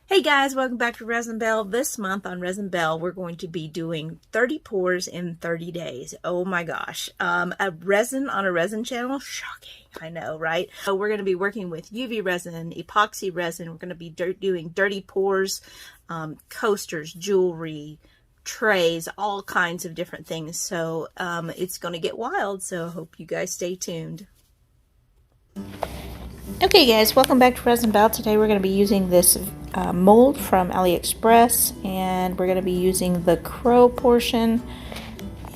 Hey guys, welcome back to Resin Bell. This month on Resin Bell, we're going to be doing 30 pours in 30 days. Oh my gosh. A resin on a resin channel? Shocking. I know, right? So we're going to be working with UV resin, epoxy resin. We're going to be doing dirty pours, coasters, jewelry, trays, all kinds of different things. So it's going to get wild. So I hope you guys stay tuned. Okay guys, welcome back to Resin Bell. Today we're going to be using this mold from AliExpress, and we're going to be using the crow portion.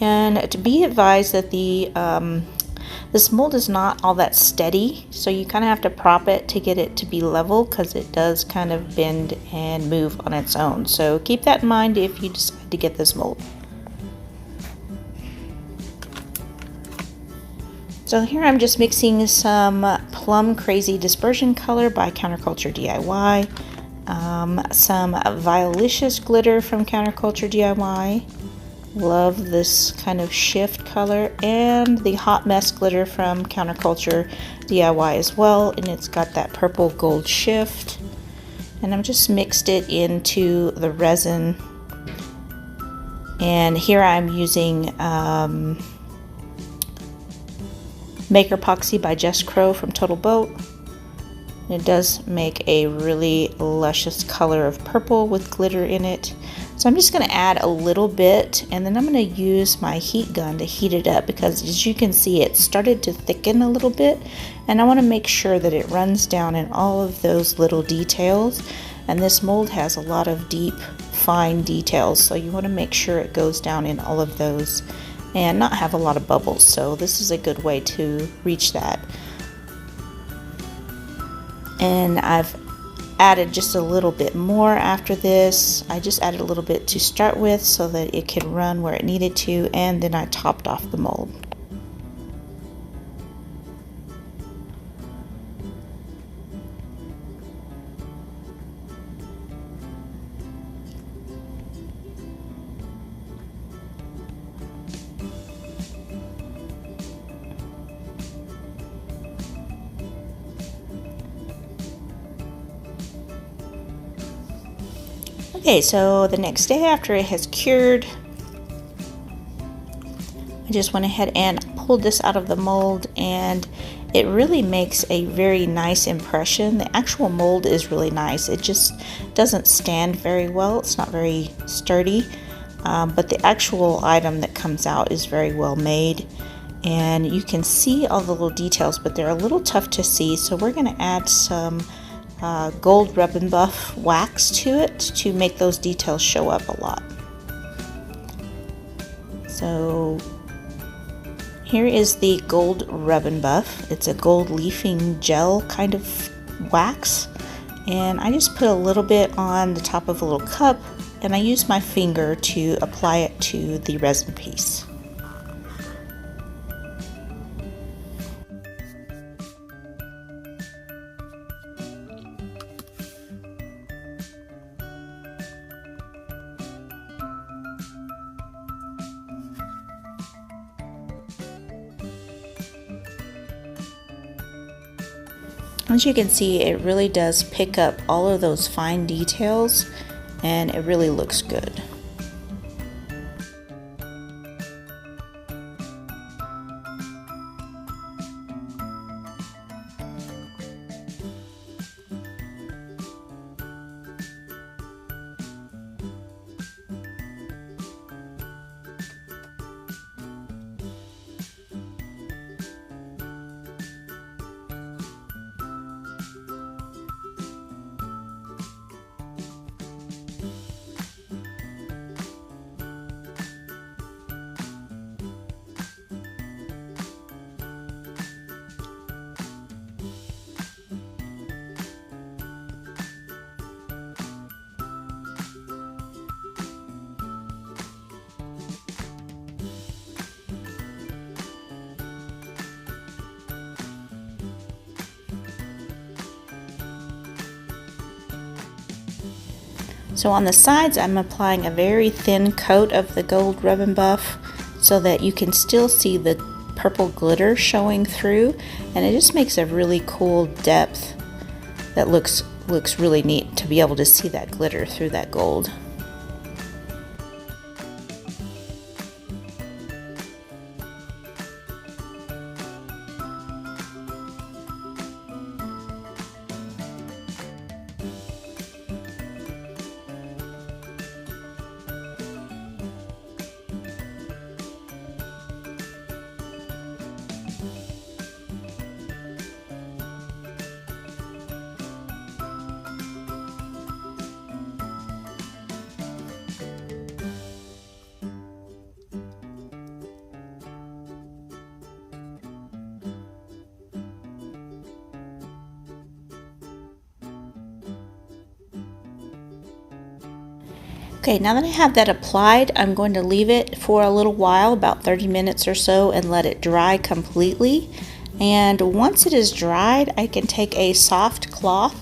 And to be advised that this mold is not all that steady, so you kind of have to prop it to get it to be level, because it does kind of bend and move on its own. So keep that in mind if you decide to get this mold. So here I'm just mixing some Plum Crazy Dispersion Color by Counterculture DIY, some Violicious Glitter from Counterculture DIY, love this kind of shift color, and the Hot Mess Glitter from Counterculture DIY as well, and it's got that purple gold shift. And I'm just mixed it into the resin, and here I'm using Make Epoxy by Just Crow from Total Boat. It does make a really luscious color of purple with glitter in it. So I'm just going to add a little bit, and then I'm going to use my heat gun to heat it up, because as you can see, it started to thicken a little bit, and I want to make sure that it runs down in all of those little details. And this mold has a lot of deep, fine details, so you want to make sure it goes down in all of those and not have a lot of bubbles. So this is a good way to reach that. And I've added just a little bit more after this. I just added a little bit to start with so that it could run where it needed to, and then I topped off the mold. Okay, so the next day after it has cured, I just went ahead and pulled this out of the mold, and it really makes a very nice impression. The actual mold is really nice. It just doesn't stand very well. It's not very sturdy, but the actual item that comes out is very well made. And you can see all the little details, but they're a little tough to see, so we're going to add some gold Rub&Buff wax to it to make those details show up a lot. So here is the gold Rub&Buff. It's a gold leafing gel kind of wax, and I just put a little bit on the top of a little cup, and I use my finger to apply it to the resin piece. As you can see, it really does pick up all of those fine details, and it really looks good. So on the sides, I'm applying a very thin coat of the gold Rub&Buff so that you can still see the purple glitter showing through, and it just makes a really cool depth that looks looks really neat to be able to see that glitter through that gold. Okay, now that I have that applied, I'm going to leave it for a little while, about 30 minutes or so, and let it dry completely. And once it is dried, I can take a soft cloth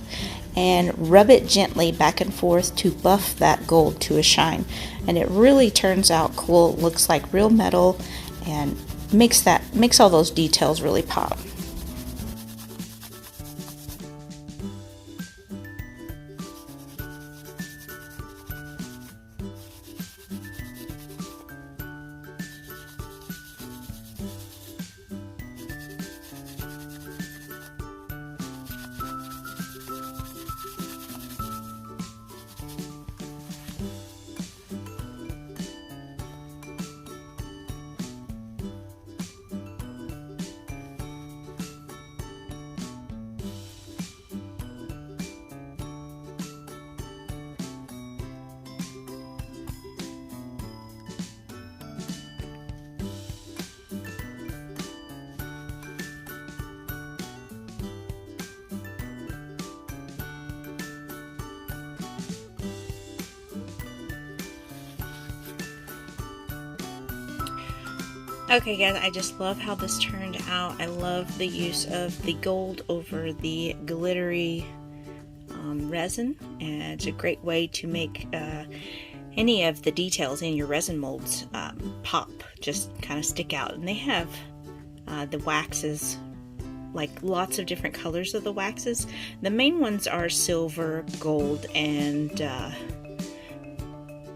and rub it gently back and forth to buff that gold to a shine. And it really turns out cool. It looks like real metal and makes all those details really pop. Okay guys, I just love how this turned out. I love the use of the gold over the glittery resin, and it's a great way to make any of the details in your resin molds pop, just kind of stick out. And they have the waxes, like lots of different colors of the waxes. The main ones are silver, gold, and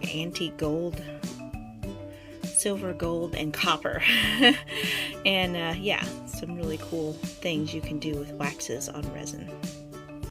antique gold. Silver, gold, and copper. And yeah, some really cool things you can do with waxes on resin.